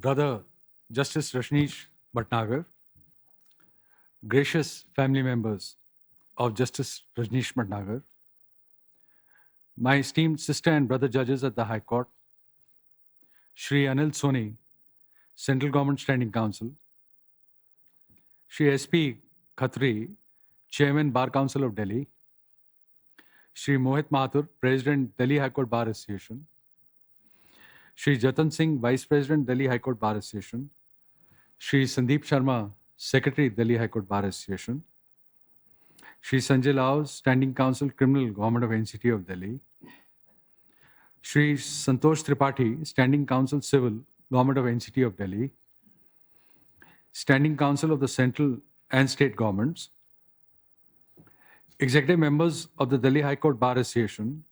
Brother Justice Rajnish Bhatnagar, gracious family members of Justice Rajnish Bhatnagar, my esteemed sister and brother judges at the High Court, Shri Anil Soni, Central Government Standing Counsel, Shri S.P. Khatri, Chairman Bar Council of Delhi, Shri Mohit Mathur, President Delhi High Court Bar Association, Shri Jatan Singh, Vice President Delhi High Court Bar Association, Shri Sandeep Sharma, Secretary Delhi High Court Bar Association, Shri Sanjay Rao, Standing Counsel Criminal Government of NCT of Delhi, Shri Santosh Tripathi, Standing Counsel Civil Government of NCT of Delhi, Standing Counsel of the Central and State Governments, Executive Members of the Delhi High Court Bar Association,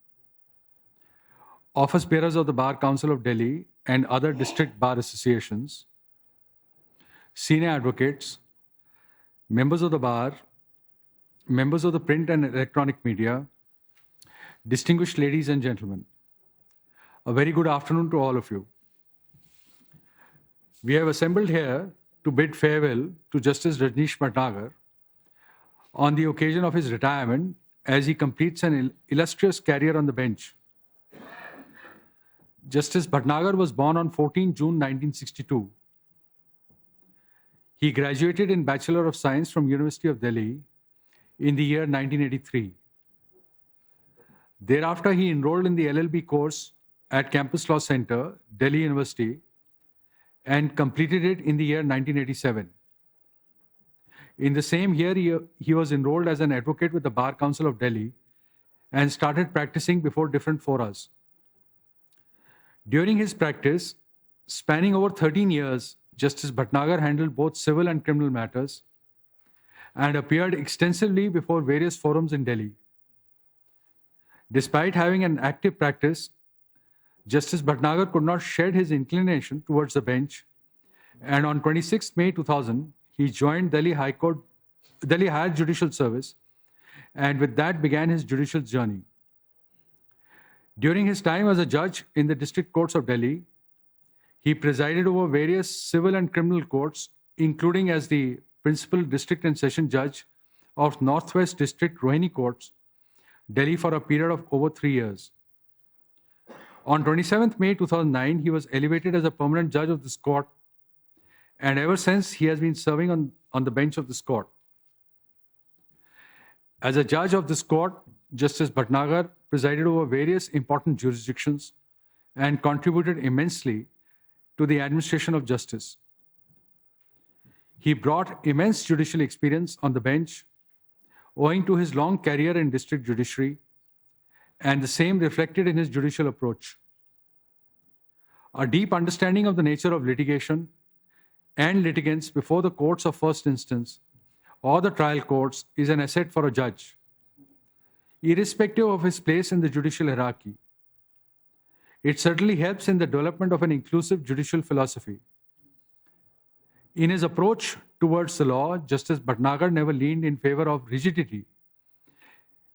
Office Bearers of the Bar Council of Delhi and other district bar associations, senior advocates, members of the bar, members of the print and electronic media, distinguished ladies and gentlemen, a very good afternoon to all of you. We have assembled here to bid farewell to Justice Rajnish Bhatnagar on the occasion of his retirement as he completes an illustrious career on the bench. Justice Bhatnagar was born on 14 June 1962. He graduated in Bachelor of Science from University of Delhi in the year 1983. Thereafter, he enrolled in the LLB course at Campus Law Center, Delhi University, and completed it in the year 1987. In the same year, he was enrolled as an advocate with the Bar Council of Delhi and started practicing before different forums. During his practice, spanning over 13 years, Justice Bhatnagar handled both civil and criminal matters and appeared extensively before various forums in Delhi. Despite having an active practice, Justice Bhatnagar could not shed his inclination towards the bench, and on 26 May 2000, he joined Delhi Higher Judicial Service, and with that began his judicial journey. During his time as a judge in the district courts of Delhi, he presided over various civil and criminal courts, including as the principal district and session judge of Northwest District Rohini Courts, Delhi, for a period of over 3 years. On 27th May 2009, he was elevated as a permanent judge of this court, and ever since he has been serving on the bench of this court. As a judge of this court, Justice Bhatnagar presided over various important jurisdictions and contributed immensely to the administration of justice. He brought immense judicial experience on the bench owing to his long career in district judiciary, and the same reflected in his judicial approach. A deep understanding of the nature of litigation and litigants before the courts of first instance or the trial courts is an asset for a judge, irrespective of his place in the judicial hierarchy. It certainly helps in the development of an inclusive judicial philosophy. In his approach towards the law, Justice Bhatnagar never leaned in favor of rigidity,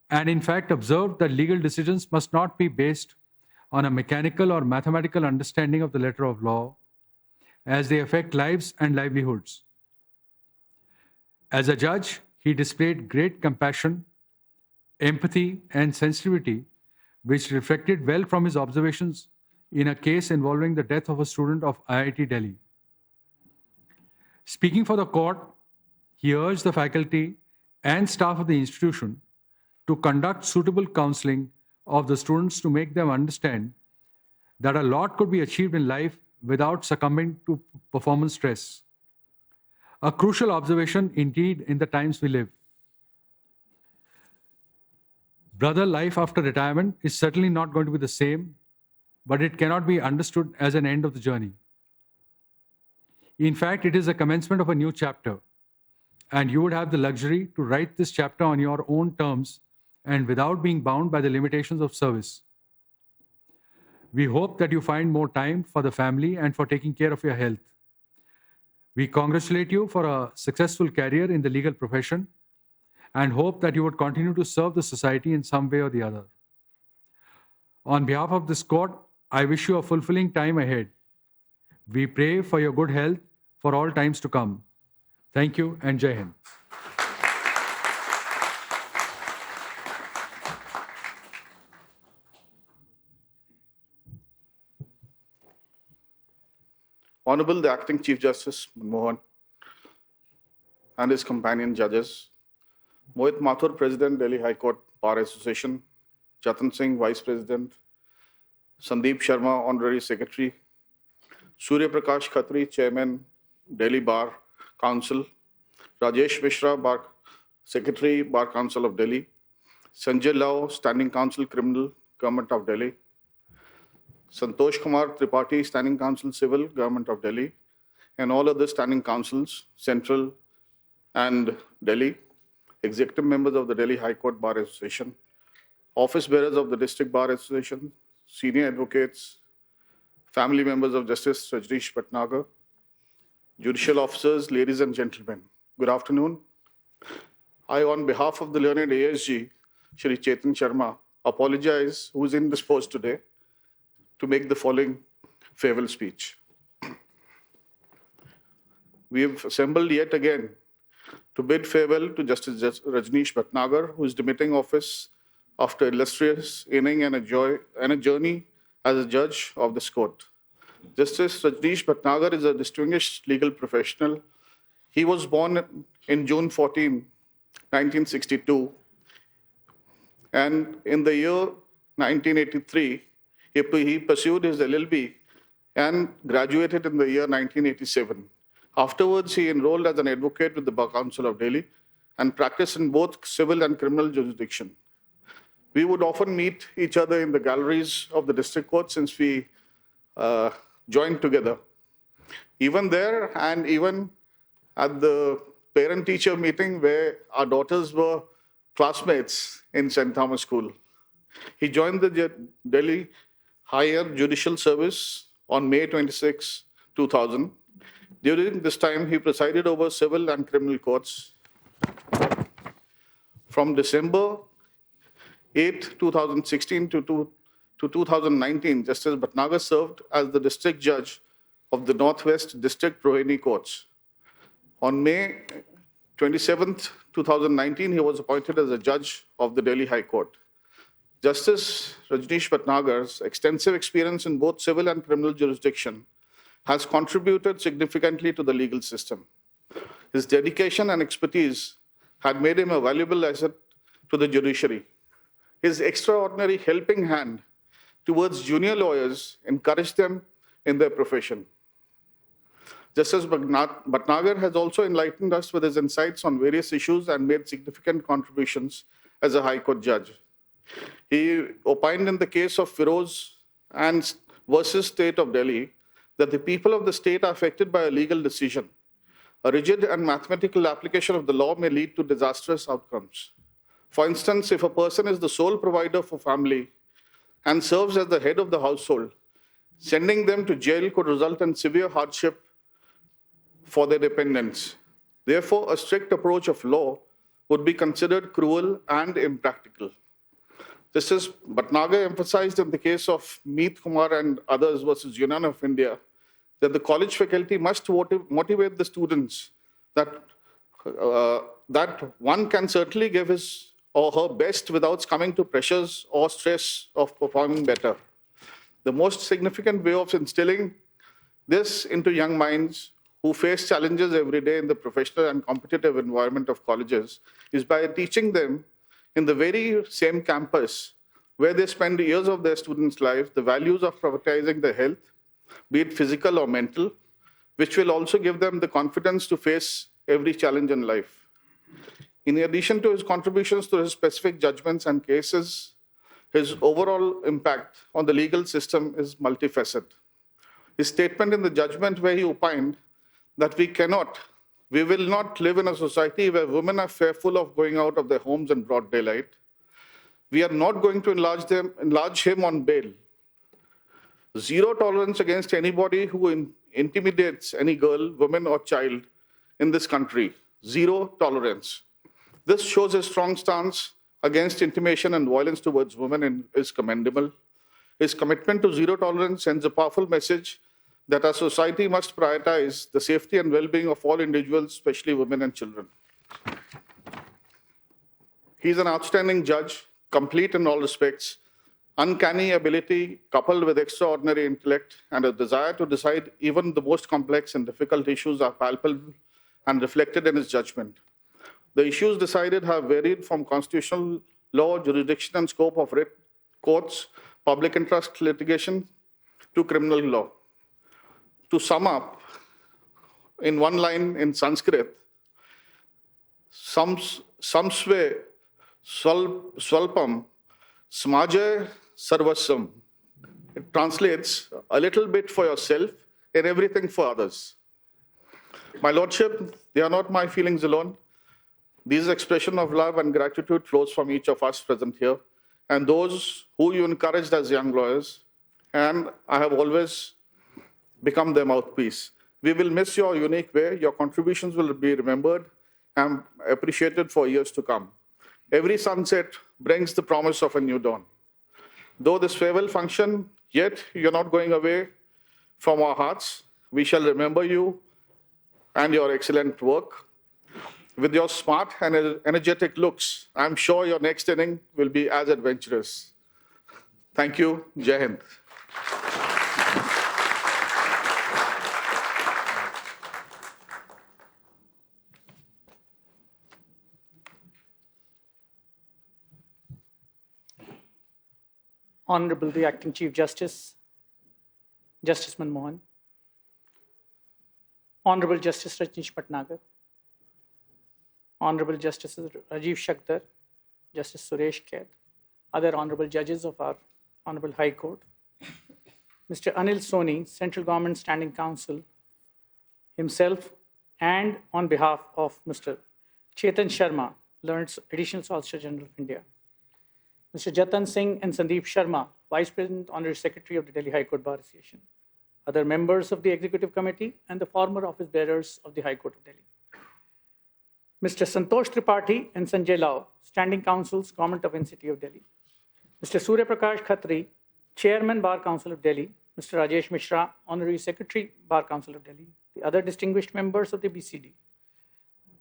and in fact observed that legal decisions must not be based on a mechanical or mathematical understanding of the letter of law, as they affect lives and livelihoods. As a judge, he displayed great compassion, empathy, and sensitivity, which reflected well from his observations in a case involving the death of a student of IIT Delhi. Speaking for the court, he urged the faculty and staff of the institution to conduct suitable counseling of the students to make them understand that a lot could be achieved in life without succumbing to performance stress. A crucial observation indeed in the times we live. Brother, life after retirement is certainly not going to be the same, but it cannot be understood as an end of the journey. In fact, it is a commencement of a new chapter, and you would have the luxury to write this chapter on your own terms and without being bound by the limitations of service. We hope that you find more time for the family and for taking care of your health. We congratulate you for a successful career in the legal profession and hope that you would continue to serve the society in some way or the other. On behalf of this court, I wish you a fulfilling time ahead. We pray for your good health for all times to come. Thank you and Jai Hind. Hon'ble the Acting Chief Justice Manmohan and his companion judges, Mohit Mathur, President, Delhi High Court Bar Association, Jatan Singh, Vice President, Sandeep Sharma, Honorary Secretary, Surya Prakash Khatri, Chairman, Delhi Bar Council, Rajesh Mishra, Bar Secretary, Bar Council of Delhi, Sanjay Lau, Standing Counsel, Criminal, Government of Delhi, Santosh Kumar Tripathi, Standing Counsel, Civil, Government of Delhi, and all other standing councils, Central and Delhi, executive members of the Delhi High Court Bar Association, office bearers of the District Bar Association, senior advocates, family members of Justice Rajnish Bhatnagar, judicial officers, ladies and gentlemen, good afternoon. I, on behalf of the learned ASG, Shri Chetan Sharma, apologize who is indisposed today to make the following farewell speech. We have assembled yet again to bid farewell to Justice Rajnish Bhatnagar, who is demitting office after illustrious inning and a journey as a judge of this court. Justice Rajnish Bhatnagar is a distinguished legal professional. He was born in June 14, 1962, and in the year 1983, he pursued his LLB and graduated in the year 1987. Afterwards, he enrolled as an advocate with the Bar Council of Delhi and practiced in both civil and criminal jurisdiction. We would often meet each other in the galleries of the district court since we joined together. Even there and even at the parent-teacher meeting where our daughters were classmates in St. Thomas School. He joined the Delhi Higher Judicial Service on May 26, 2000. During this time, he presided over civil and criminal courts. From December 8, 2016 to 2019, Justice Bhatnagar served as the district judge of the Northwest District Rohini Courts. On May 27, 2019, he was appointed as a judge of the Delhi High Court. Justice Rajnish Bhatnagar's extensive experience in both civil and criminal jurisdiction has contributed significantly to the legal system. His dedication and expertise had made him a valuable asset to the judiciary. His extraordinary helping hand towards junior lawyers encouraged them in their profession. Justice Bhatnagar has also enlightened us with his insights on various issues and made significant contributions as a High Court judge. He opined in the case of Firoz and versus State of Delhi that the people of the state are affected by a legal decision. A rigid and mathematical application of the law may lead to disastrous outcomes. For instance, if a person is the sole provider for family and serves as the head of the household, sending them to jail could result in severe hardship for their dependents. Therefore, a strict approach of law would be considered cruel and impractical. Justice Bhatnagar emphasized in the case of Meet Kumar and others versus Union of India that the college faculty must motivate the students that one can certainly give his or her best without succumbing to pressures or stress of performing better. The most significant way of instilling this into young minds who face challenges every day in the professional and competitive environment of colleges is by teaching them in the very same campus where they spend years of their students' lives the values of prioritizing their health, be it physical or mental, which will also give them the confidence to face every challenge in life. In addition to his contributions to his specific judgments and cases, his overall impact on the legal system is multifaceted. His statement in the judgment where he opined that we will not live in a society where women are fearful of going out of their homes in broad daylight. We are not going to enlarge him on bail. Zero tolerance against anybody who intimidates any girl, woman, or child in this country. Zero tolerance. This shows a strong stance against intimidation and violence towards women and is commendable. His commitment to zero tolerance sends a powerful message that our society must prioritize the safety and well-being of all individuals, especially women and children. He's an outstanding judge, complete in all respects, uncanny ability coupled with extraordinary intellect and a desire to decide even the most complex and difficult issues are palpable and reflected in his judgment. The issues decided have varied from constitutional law, jurisdiction, and scope of writ courts, public interest litigation, to criminal law. To sum up, in one line in Sanskrit, samsve swalpam smaja sarvasam. It translates a little bit for yourself and everything for others. My Lordship, they are not my feelings alone. These expression of love and gratitude flows from each of us present here and those who you encouraged as young lawyers, and I have always become their mouthpiece. We will miss your unique way. Your contributions will be remembered and appreciated for years to come. Every sunset brings the promise of a new dawn. Though this farewell function, yet you're not going away from our hearts. We shall remember you and your excellent work. With your smart and energetic looks, I'm sure your next inning will be as adventurous. Thank you. Jai Hind. Honorable the Acting Chief Justice, Justice Manmohan, Honorable Justice Rajnish Bhatnagar, Honorable Justices Rajiv Shakdar, Justice Suresh Kaid, other honorable judges of our Honorable High Court, Mr. Anil Soni, Central Government Standing Counsel, himself, and on behalf of Mr. Chetan Sharma, Learned Additional Solicitor General of India, Mr. Jatan Singh and Sandeep Sharma, Vice President, Honorary Secretary of the Delhi High Court Bar Association, other members of the Executive Committee, and the former office bearers of the High Court of Delhi. Mr. Santosh Tripathi and Sanjay Lau, Standing Counsels, Government of NCT of Delhi. Mr. Surya Prakash Khatri, Chairman, Bar Council of Delhi. Mr. Rajesh Mishra, Honorary Secretary, Bar Council of Delhi. The other distinguished members of the BCD.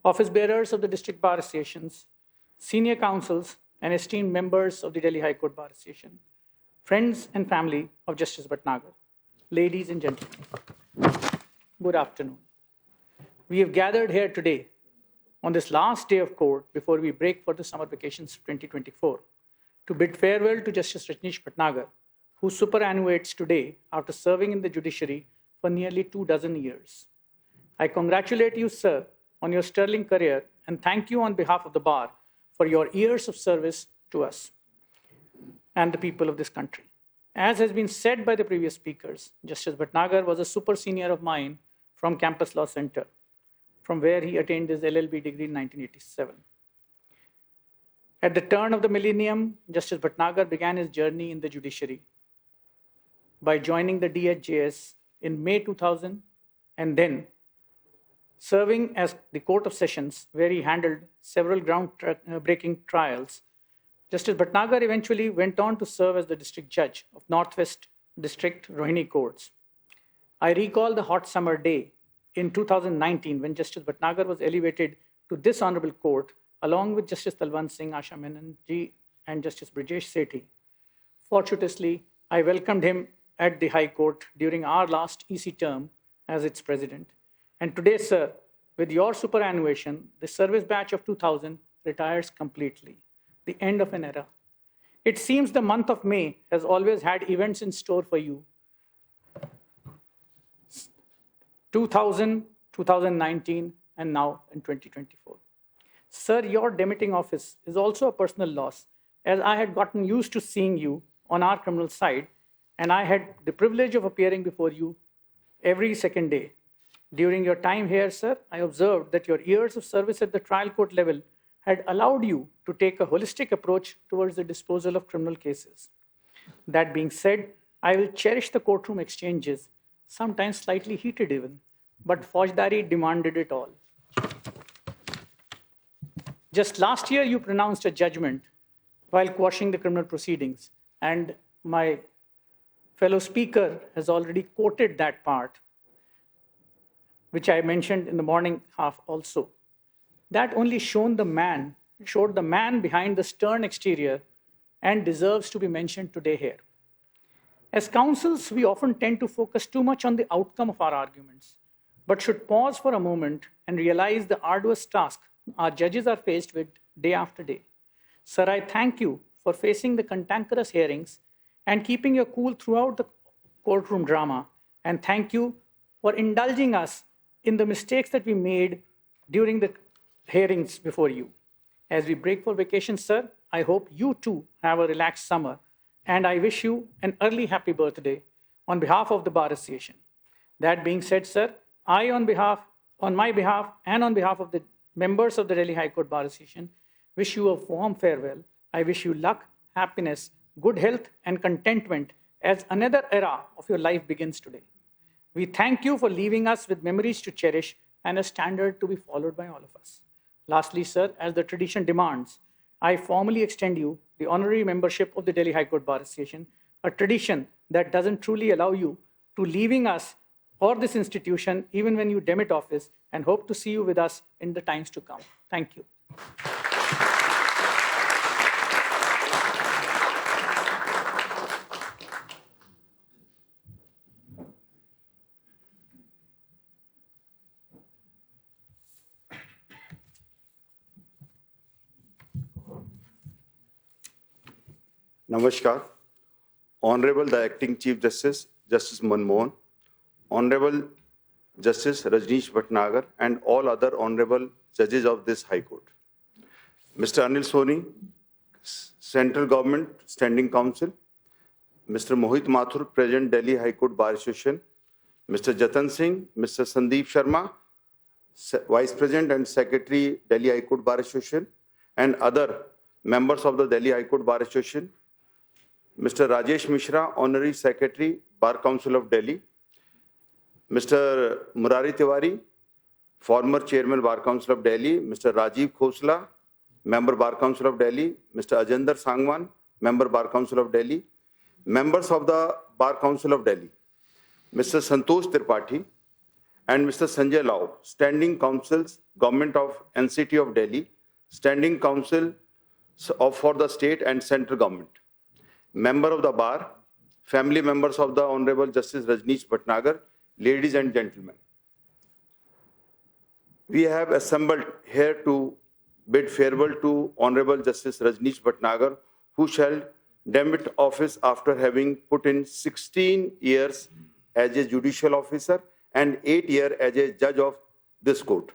Office bearers of the District Bar Associations, senior counsels, and esteemed members of the Delhi High Court Bar Association, friends and family of Justice Bhatnagar, ladies and gentlemen, good afternoon. We have gathered here today on this last day of court before we break for the summer vacations of 2024 to bid farewell to Justice Rajnish Bhatnagar, who superannuates today after serving in the judiciary for nearly 24 years. I congratulate you, sir, on your sterling career and thank you on behalf of the bar for your years of service to us and the people of this country. As has been said by the previous speakers, Justice Bhatnagar was a super senior of mine from Campus Law Center, from where he attained his LLB degree in 1987. At the turn of the millennium, Justice Bhatnagar began his journey in the judiciary by joining the DHJS in May 2000 and then serving as the Court of Sessions, where he handled several ground-breaking trials. Justice Bhatnagar eventually went on to serve as the District Judge of Northwest District Rohini Courts. I recall the hot summer day in 2019 when Justice Bhatnagar was elevated to this honorable court along with Justice Talwant Singh, Asha Menon ji, and Justice Brijesh Sethi. Fortuitously, I welcomed him at the High Court during our last EC term as its president. And today, sir, with your superannuation, the service batch of 2000 retires completely, the end of an era. It seems the month of May has always had events in store for you. 2000, 2019, and now in 2024. Sir, your demitting office is also a personal loss, as I had gotten used to seeing you on our criminal side, and I had the privilege of appearing before you every second day. During your time here, sir, I observed that your years of service at the trial court level had allowed you to take a holistic approach towards the disposal of criminal cases. That being said, I will cherish the courtroom exchanges, sometimes slightly heated even, but Faujdari demanded it all. Just last year, you pronounced a judgment while quashing the criminal proceedings, and my fellow speaker has already quoted that part, which I mentioned in the morning half also. That only showed the man behind the stern exterior and deserves to be mentioned today here. As counsels, we often tend to focus too much on the outcome of our arguments, but should pause for a moment and realize the arduous task our judges are faced with day after day. Sir, I thank you for facing the cantankerous hearings and keeping your cool throughout the courtroom drama, and thank you for indulging us in the mistakes that we made during the hearings before you. As we break for vacation, sir, I hope you too have a relaxed summer, and I wish you an early happy birthday on behalf of the Bar Association. That being said, sir, I, on my behalf, and on behalf of the members of the Delhi High Court Bar Association, wish you a warm farewell. I wish you luck, happiness, good health, and contentment as another era of your life begins today. We thank you for leaving us with memories to cherish and a standard to be followed by all of us. Lastly, sir, as the tradition demands, I formally extend you the honorary membership of the Delhi High Court Bar Association, a tradition that doesn't truly allow you to leaving us or this institution even when you demit office, and hope to see you with us in the times to come. Thank you. Namaskar. Honorable the Acting Chief Justice, Justice Manmohan, Honorable Justice Rajnish Bhatnagar, and all other honorable judges of this High Court. Mr. Anil Soni, Central Government Standing Counsel, Mr. Mohit Mathur, President, Delhi High Court Bar Association, Mr. Jatan Singh, Mr. Sandeep Sharma, Vice President and Secretary, Delhi High Court Bar Association, and other members of the Delhi High Court Bar Association, Mr. Rajesh Mishra, Honorary Secretary, Bar Council of Delhi, Mr. Murari Tiwari, former Chairman, Bar Council of Delhi, Mr. Rajiv Khosla, Member, Bar Council of Delhi, Mr. Ajender Sangwan, Member, Bar Council of Delhi, members of the Bar Council of Delhi, Mr. Santosh Tripathi, and Mr. Sanjay Lau, Standing Counsels, Government of NCT of Delhi, Standing Counsel for the State and Central Government, Member of the Bar, family members of the Honorable Justice Rajnish Bhatnagar, ladies and gentlemen. We have assembled here to bid farewell to Honorable Justice Rajnish Bhatnagar, who shall demit office after having put in 16 years as a judicial officer and 8 years as a judge of this court.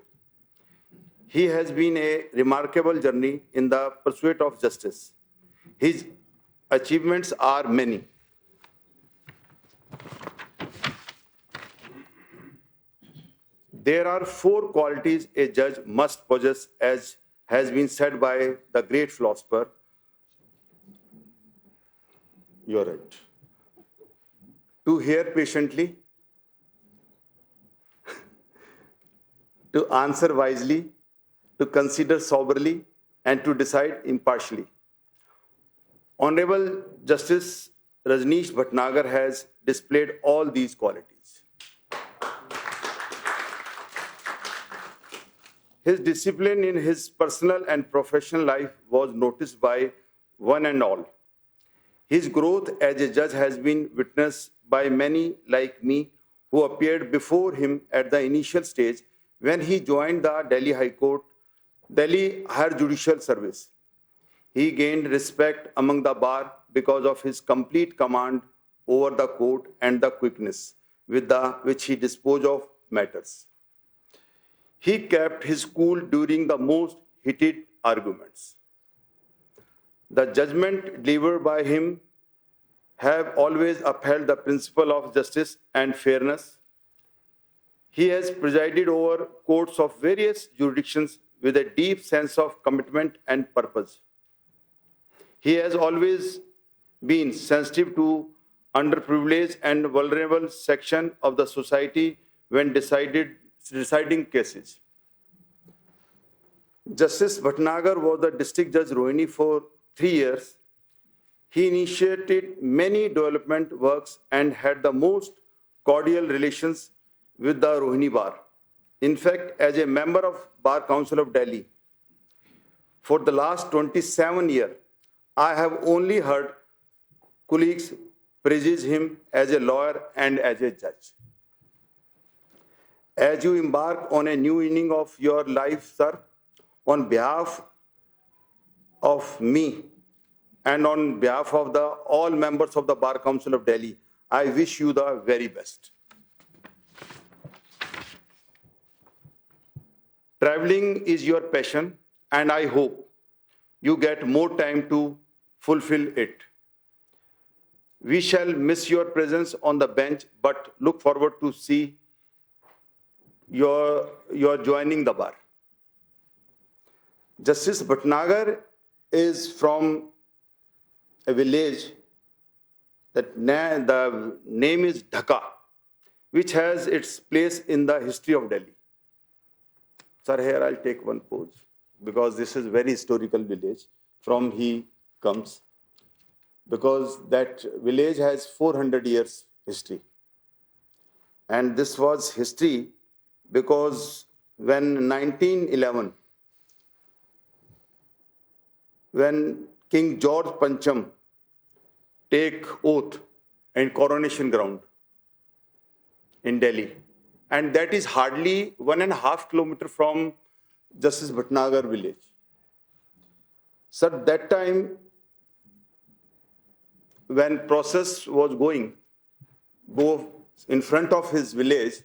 He has been a remarkable journey in the pursuit of justice. His achievements are many. There are 4 qualities a judge must possess, as has been said by the great philosopher. You're right. To hear patiently, to answer wisely, to consider soberly, and to decide impartially. Honorable Justice Rajnish Bhatnagar has displayed all these qualities. His discipline in his personal and professional life was noticed by one and all. His growth as a judge has been witnessed by many like me who appeared before him at the initial stage when he joined the Delhi High Court, Delhi Higher Judicial Service. He gained respect among the bar because of his complete command over the court and the quickness with which he disposed of matters. He kept his cool during the most heated arguments. The judgment delivered by him have always upheld the principle of justice and fairness. He has presided over courts of various jurisdictions with a deep sense of commitment and purpose. He has always been sensitive to underprivileged and vulnerable section of the society when deciding cases. Justice Bhatnagar was the district judge Rohini for 3 years. He initiated many development works and had the most cordial relations with the Rohini Bar. In fact, as a member of Bar Council of Delhi, for the last 27 years, I have only heard colleagues praise him as a lawyer and as a judge. As you embark on a new inning of your life, sir, on behalf of me and on behalf of all members of the Bar Council of Delhi, I wish you the very best. Traveling is your passion, and I hope you get more time to fulfill it. We shall miss your presence on the bench, but look forward to see your joining the bar. Justice Bhatnagar is from a village that the name is Dhaka, which has its place in the history of Delhi. Sir, here I'll take one pose because this is a very historical village from he comes, because that village has 400 years history. And this was history because when 1911, when King George Pancham take oath in coronation ground in Delhi, and that is hardly 1.5 kilometers from Justice Bhatnagar village. So at that time, when process was go in front of his village,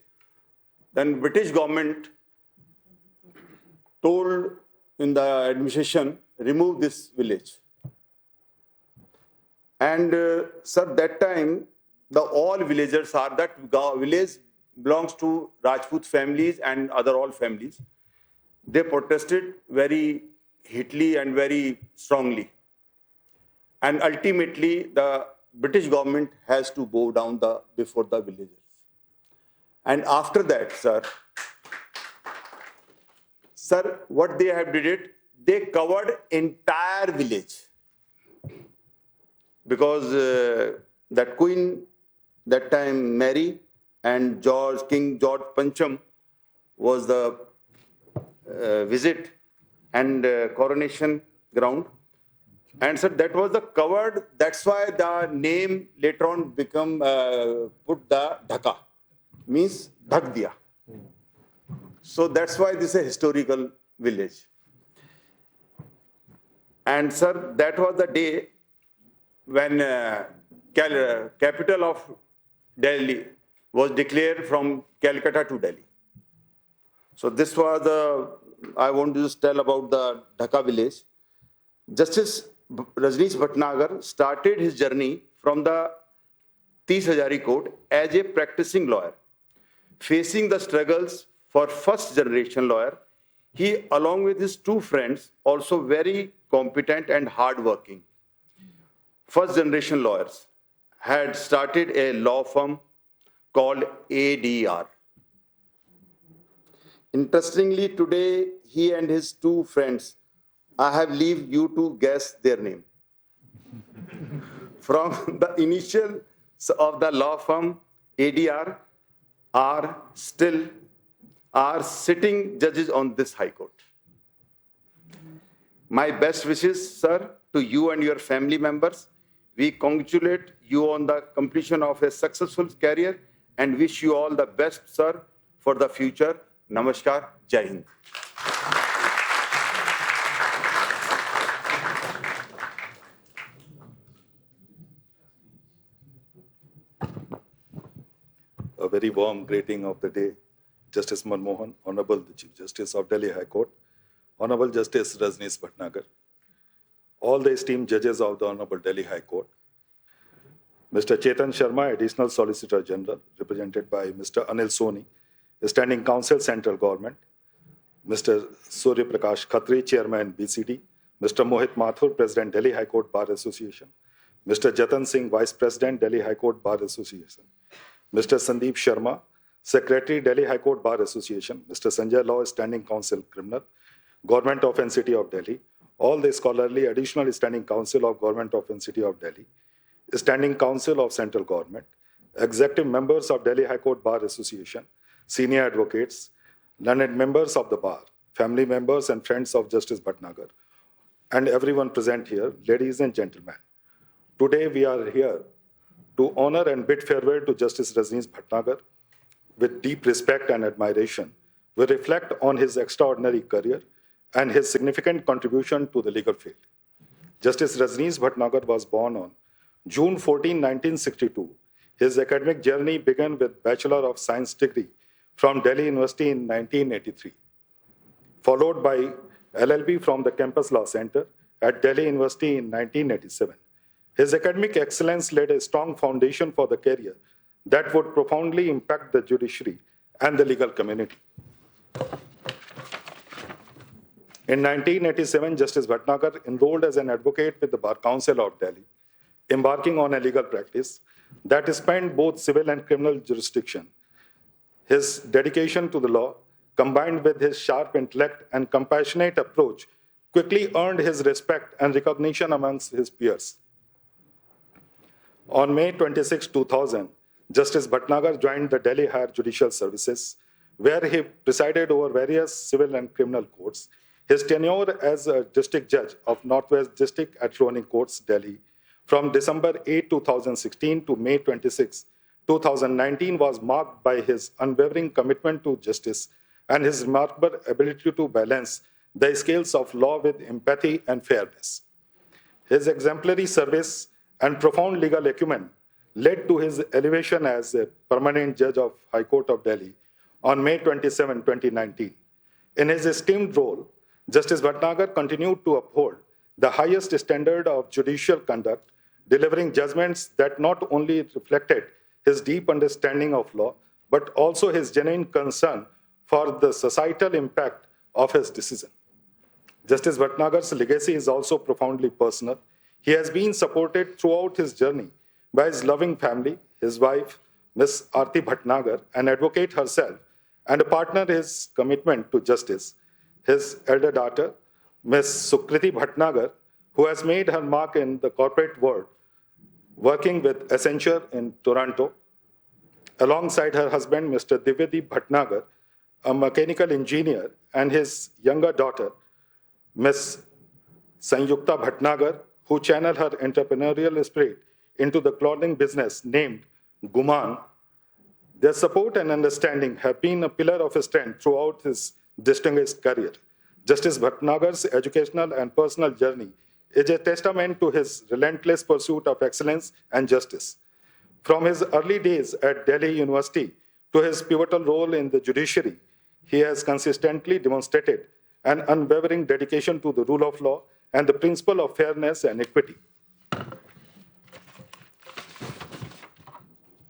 then British government told in the administration, remove this village. And sir, that time, all villagers are that village belongs to Rajput families and other all families. They protested very heatedly and very strongly. And ultimately, the British government has to bow down before the villagers. And after that, sir, what they have did it, they covered entire village. Because that queen, that time Mary and King George Pancham was the visit and coronation ground. And so that was the covered, that's why the name later on become put the Dhaka, means Dhak Diya. So that's why this is a historical village. And sir, that was the day when capital of Delhi was declared from Calcutta to Delhi. So this was I want to just tell about the Dhaka village. Justice Rajnish Bhatnagar started his journey from the Tis Hazari Court as a practicing lawyer. Facing the struggles for first generation lawyer, he, along with his two friends, also very competent and hardworking, first generation lawyers, had started a law firm called ADR. Interestingly, today, he and his two friends, I have leave you to guess their name. From the initial of the law firm ADR are sitting judges on this High Court. My best wishes, sir, to you and your family members. We congratulate you on the completion of a successful career and wish you all the best, sir, for the future. Namaskar. Jai Hind. A very warm greeting of the day, Justice Manmohan, Honorable the Chief Justice of Delhi High Court, Honorable Justice Rajnish Bhatnagar, all the esteemed judges of the Honorable Delhi High Court, Mr. Chetan Sharma, Additional Solicitor General, represented by Mr. Anil Soni, Standing Counsel, Central Government, Mr. Surya Prakash Khatri, Chairman, BCD, Mr. Mohit Mathur, President, Delhi High Court Bar Association, Mr. Jatan Singh, Vice President, Delhi High Court Bar Association, Mr. Sandeep Sharma, Secretary, Delhi High Court Bar Association, Mr. Sanjay Law, Standing Counsel, Criminal, Government of NCT of Delhi, all the scholarly additional Standing Council of Government of NCT of Delhi, Standing Council of Central Government, executive members of Delhi High Court Bar Association, senior advocates, learned members of the bar, family members and friends of Justice Bhatnagar, and everyone present here, ladies and gentlemen. Today we are here to honor and bid farewell to Justice Rajnish Bhatnagar. With deep respect and admiration, we reflect on his extraordinary career and his significant contribution to the legal field. Justice Rajnish Bhatnagar was born on June 14, 1962. His academic journey began with Bachelor of Science degree from Delhi University in 1983, followed by LLB from the Campus Law Center at Delhi University in 1987. His academic excellence laid a strong foundation for the career that would profoundly impact the judiciary and the legal community. In 1987, Justice Bhatnagar enrolled as an advocate with the Bar Council of Delhi, embarking on a legal practice that spanned both civil and criminal jurisdiction. His dedication to the law, combined with his sharp intellect and compassionate approach, quickly earned his respect and recognition amongst his peers. On May 26, 2000, Justice Bhatnagar joined the Delhi Higher Judicial Services, where he presided over various civil and criminal courts. His tenure as a district judge of Northwest District at Rohini Courts, Delhi, from December 8, 2016 to May 26, 2019 was marked by his unwavering commitment to justice and his remarkable ability to balance the scales of law with empathy and fairness. His exemplary service and profound legal acumen led to his elevation as a permanent judge of High Court of Delhi on May 27, 2019. In his esteemed role, Justice Bhatnagar continued to uphold the highest standard of judicial conduct, delivering judgments that not only reflected his deep understanding of law, but also his genuine concern for the societal impact of his decision. Justice Bhatnagar's legacy is also profoundly personal. He has been supported throughout his journey by his loving family, his wife, Ms. Aarti Bhatnagar, an advocate herself, and a partner in his commitment to justice, his elder daughter, Ms. Sukriti Bhatnagar, who has made her mark in the corporate world, working with Accenture in Toronto, alongside her husband, Mr. Divyadeep Bhatnagar, a mechanical engineer, and his younger daughter, Ms. Sanyukta Bhatnagar, who channeled her entrepreneurial spirit into the clothing business named Guman. Their support and understanding have been a pillar of strength throughout his distinguished career. Justice Bhatnagar's educational and personal journey is a testament to his relentless pursuit of excellence and justice. From his early days at Delhi University to his pivotal role in the judiciary, he has consistently demonstrated an unwavering dedication to the rule of law and the principle of fairness and equity.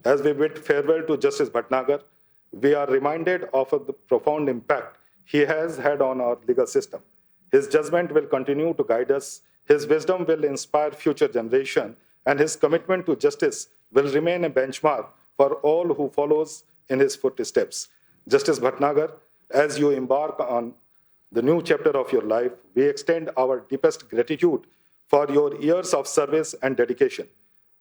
As we bid farewell to Justice Bhatnagar, we are reminded of the profound impact he has had on our legal system. His judgment will continue to guide us, his wisdom will inspire future generations, and his commitment to justice will remain a benchmark for all who follows in his footsteps. Justice Bhatnagar, as you embark on the new chapter of your life, we extend our deepest gratitude for your years of service and dedication.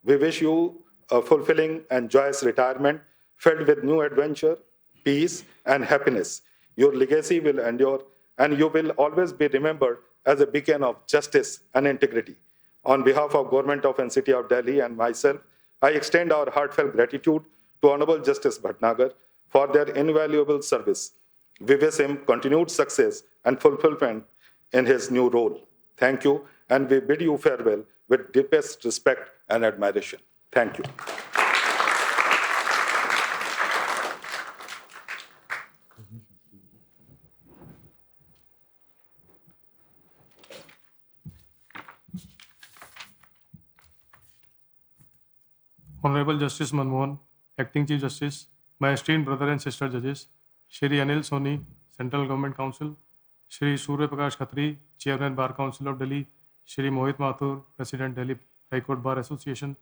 We wish you a fulfilling and joyous retirement filled with new adventure, peace, and happiness. Your legacy will endure, and you will always be remembered as a beacon of justice and integrity. On behalf of Government of NCT of Delhi and myself, I extend our heartfelt gratitude to Honorable Justice Bhatnagar for their invaluable service. We wish him continued success and fulfillment in his new role. Thank you, and we bid you farewell with deepest respect and admiration. Thank you. Honorable Justice Manmohan, Acting Chief Justice, my esteemed brother and sister judges, Shri Anil Soni, Central Government Council, Shri Surya Prakash Khatri, Chairman Bar Council of Delhi, Shri Mohit Mathur, President Delhi High Court Bar Association,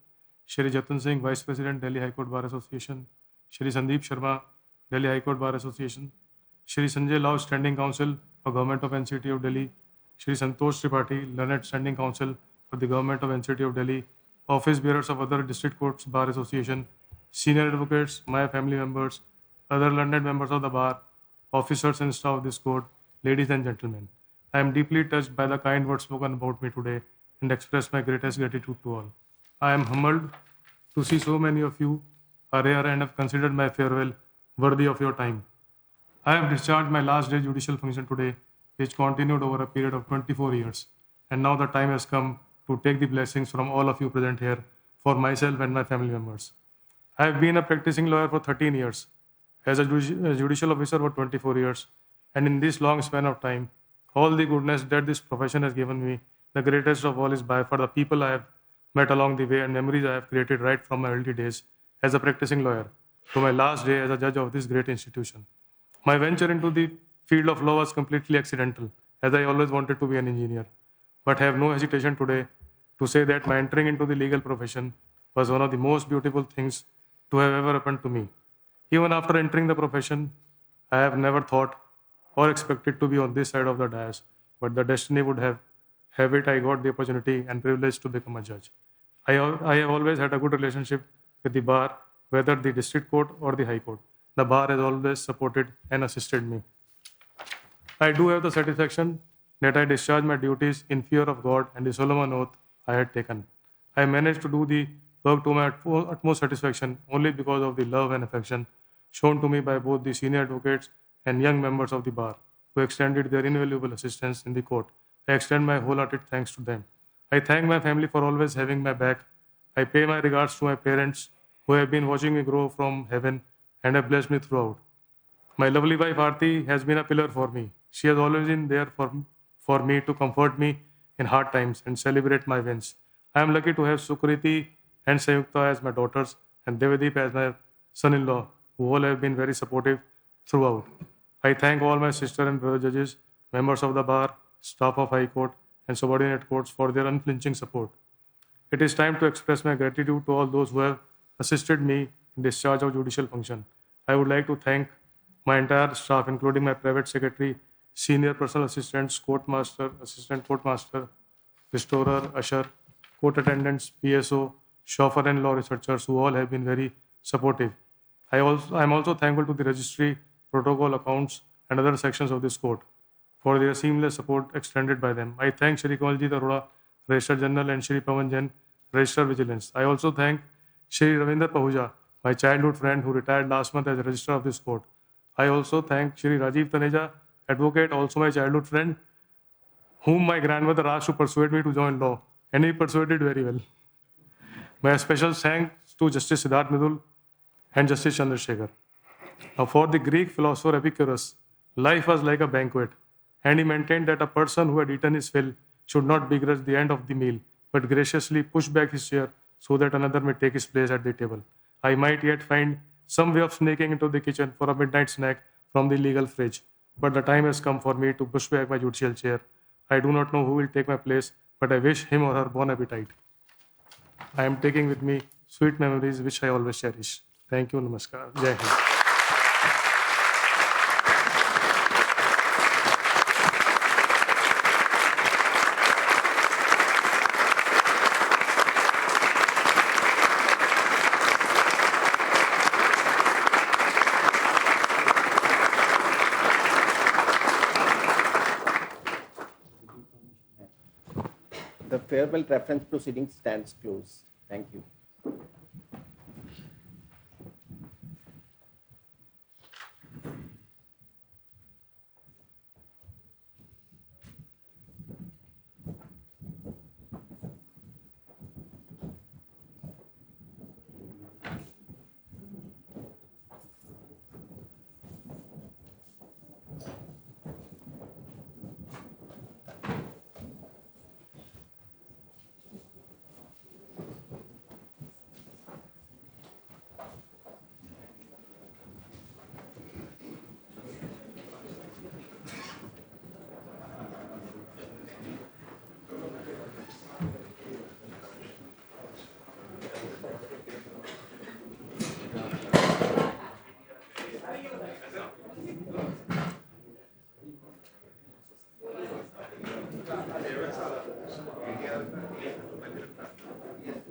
Shri Jatan Singh, Vice President Delhi High Court Bar Association, Shri Sandeep Sharma, Delhi High Court Bar Association, Shri Sanjay Lau, Standing Counsel for Government of NCT of Delhi, Shri Santosh Tripathi, Learned Standing Counsel for the Government of NCT of Delhi, office bearers of other district courts, Bar Association, senior advocates, my family members, other learned members of the bar, officers and staff of this court, ladies and gentlemen. I am deeply touched by the kind words spoken about me today and express my greatest gratitude to all. I am humbled to see so many of you are here and have considered my farewell worthy of your time. I have discharged my last day judicial function today, which continued over a period of 24 years. And now the time has come to take the blessings from all of you present here for myself and my family members. I have been a practicing lawyer for 13 years, as a judicial officer for 24 years, and in this long span of time, all the goodness that this profession has given me, the greatest of all is by far the people I have met along the way and memories I have created right from my early days as a practicing lawyer to my last day as a judge of this great institution. My venture into the field of law was completely accidental, as I always wanted to be an engineer, but have no hesitation today to say that my entering into the legal profession was one of the most beautiful things to have ever happened to me. Even after entering the profession, I have never thought or expected to be on this side of the dais, but the destiny would have it I got the opportunity and privilege to become a judge. I have always had a good relationship with the bar, whether the district court or the high court. The bar has always supported and assisted me. I do have the satisfaction that I discharged my duties in fear of God and the solemn oath I had taken. I managed to do the work to my utmost satisfaction only because of the love and affection shown to me by both the senior advocates and young members of the bar who extended their invaluable assistance in the court. I extend my wholehearted thanks to them. I thank my family for always having my back. I pay my regards to my parents who have been watching me grow from heaven and have blessed me throughout. My lovely wife Aarti has been a pillar for me. She has always been there for me to comfort me in hard times and celebrate my wins. I am lucky to have Sukriti and Sayukta as my daughters and Devadeep as my son-in-law, who all have been very supportive throughout. I thank all my sister and brother judges, members of the bar, staff of High Court, and subordinate courts for their unflinching support. It is time to express my gratitude to all those who have assisted me in discharge of judicial function. I would like to thank my entire staff, including my private secretary, senior personal assistants, court master, assistant court master, restorer, usher, court attendants, PSO, chauffeur, and law researchers who all have been very supportive. I am also thankful to the registry, protocol, accounts, and other sections of this court for their seamless support extended by them. I thank Shri Kamaljeet Arora, Registrar General, and Shri Pawan Jain, Registrar Vigilance. I also thank Shri Ravinder Pahuja, my childhood friend who retired last month as Registrar of this court. I also thank Shri Rajiv Taneja, advocate, also my childhood friend, whom my grandmother asked to persuade me to join law, and he persuaded very well. My special thanks to Justice Siddharth Midul and Justice Chandrasekhar. Now, for the Greek philosopher Epicurus, life was like a banquet, and he maintained that a person who had eaten his fill should not begrudge the end of the meal, but graciously push back his chair so that another may take his place at the table. I might yet find some way of sneaking into the kitchen for a midnight snack from the legal fridge, but the time has come for me to push back my judicial chair. I do not know who will take my place, but I wish him or her bon appetit. I am taking with me sweet memories which I always cherish. Thank you, Namaskar. Jai Hind. The farewell reference proceedings stands closed. Thank you.